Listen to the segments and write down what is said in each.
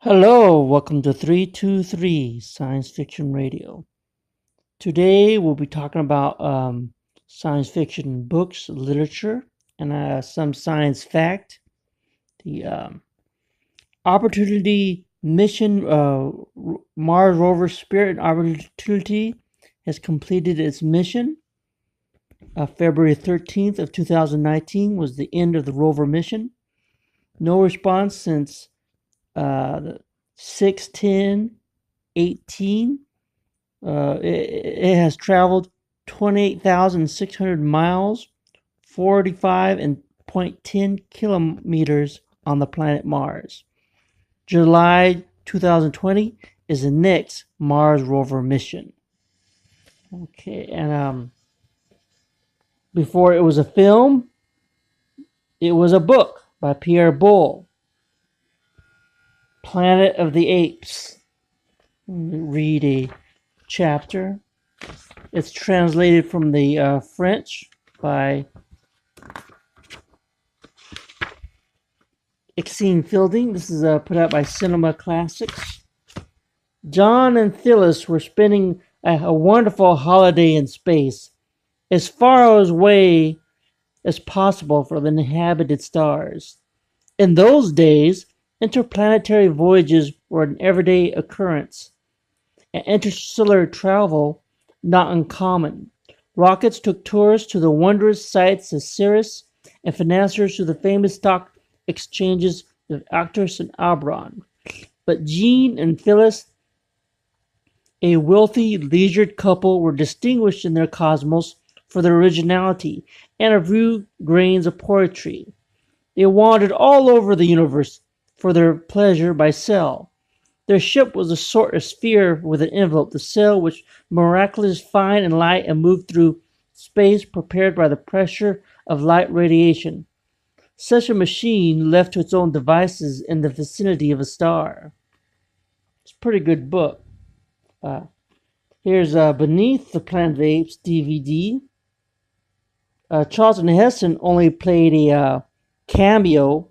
Hello, welcome to 323 Science Fiction Radio. Today we'll be talking about science fiction books, literature, and some science fact. The Opportunity mission, Mars rover Spirit Opportunity has completed its mission. February 13th of 2019 was the end of the rover mission. No response since 6/10/18. It has traveled 28,600 miles, 45.10 kilometers on the planet Mars. July 2020 is the next Mars rover mission. Okay, and before it was a film, it was a book by Pierre Boulle, Planet of the Apes. Read a chapter. It's translated from the French by Exene Fielding. This is put out by Cinema Classics. John and Phyllis were spending a wonderful holiday in space, as far away as possible from the inhabited stars. In those days, interplanetary voyages were an everyday occurrence, and interstellar travel not uncommon. Rockets took tourists to the wondrous sights of Ceres and financiers to the famous stock exchanges of Actors and Abron. But Jean and Phyllis, a wealthy, leisured couple, were distinguished in their cosmos for their originality and a few grains of poetry. They wandered all over the universe for their pleasure by sail. Their ship was a sort of sphere with an envelope, the sail which miraculously fine and light and moved through space prepared by the pressure of light radiation. Such a machine, left to its own devices in the vicinity of a star. It's a pretty good book. Here's Beneath the Planet of the Apes DVD. Charlton Heston only played a cameo.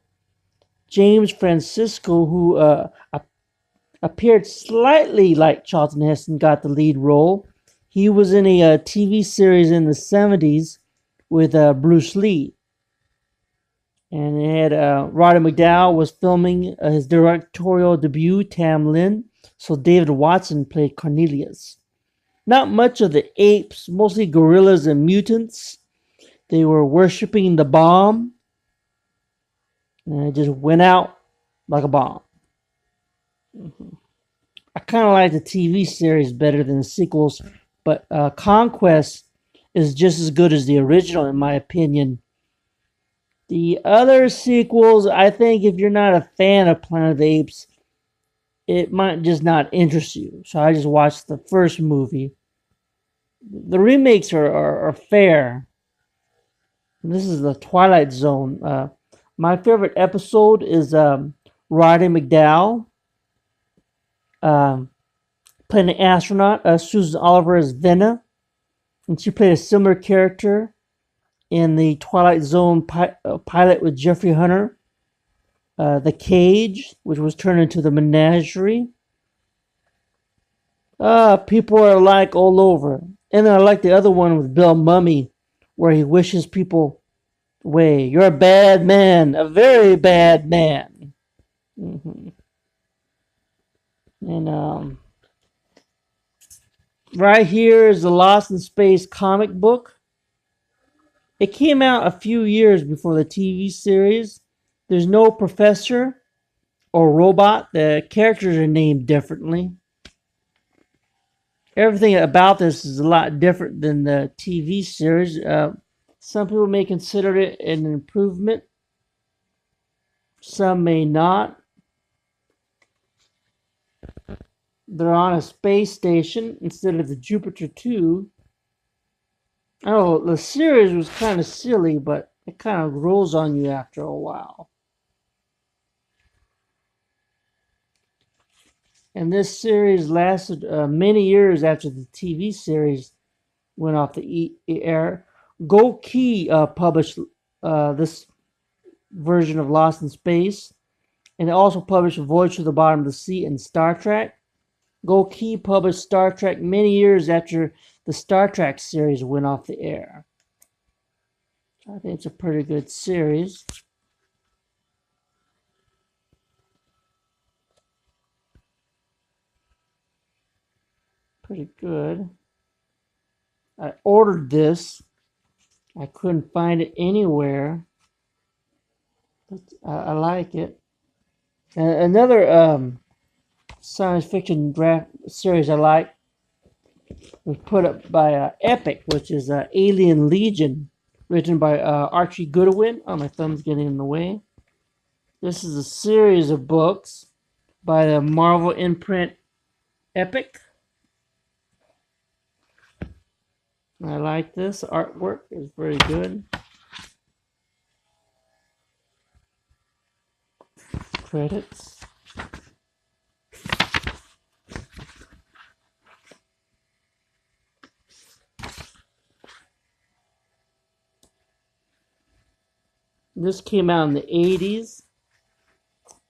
James Francisco, who appeared slightly like Charlton Heston, got the lead role. He was in a TV series in the 70s with Bruce Lee. And it had Roddy McDowall was filming his directorial debut, Tam Lin, so David Watson played Cornelius. Not much of the apes, mostly gorillas and mutants. They were worshipping the bomb, and it just went out like a bomb. I kind of like the TV series better than the sequels, but Conquest is just as good as the original, in my opinion. The other sequels, I think if you're not a fan of Planet of the Apes, it might just not interest you. So I just watched the first movie. The remakes are fair. This is the Twilight Zone. My favorite episode is Roddy McDowall playing an astronaut. Susan Oliver is Venna, and she played a similar character in the Twilight Zone pilot with Jeffrey Hunter. The Cage, which was turned into the Menagerie. People are alike all over. And I like the other one with Bill Mummy, where he wishes people away. You're a bad man, a very bad man. Mm-hmm. And right here is the Lost in Space comic book. It came out a few years before the TV series. There's no professor or robot. The characters are named differently. Everything about this is a lot different than the TV series. Some people may consider it an improvement. Some may not. They're on a space station instead of the Jupiter 2. Oh, the series was kind of silly, but it kind of grows on you after a while. And this series lasted many years after the TV series went off the air. Gokey published this version of Lost in Space. and it also published Voyage to the Bottom of the Sea and Star Trek. Gokey published Star Trek many years after the Star Trek series went off the air. I think it's a pretty good series. Pretty good. I ordered this. I couldn't find it anywhere. But I like it. Another science fiction draft series I like was put up by Epic, which is Alien Legion, written by Archie Goodwin. Oh, my thumb's getting in the way. This is a series of books by the Marvel imprint Epic. I like this. Artwork is very good. Credits. This came out in the 80s.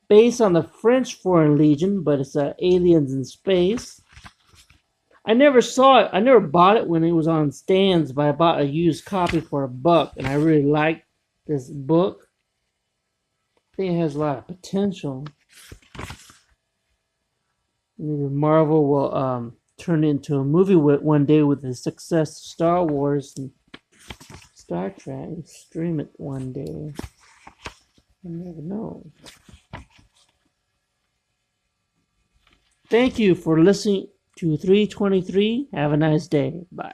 Based on the French Foreign Legion, but it's aliens in space. I never saw it. I never bought it when it was on stands, but I bought a used copy for $1, and I really liked this book. I think it has a lot of potential. Maybe Marvel will turn it into a movie one day with the success of Star Wars and Star Trek, and stream it one day. You never know. Thank you for listening to 323. Have a nice day. Bye.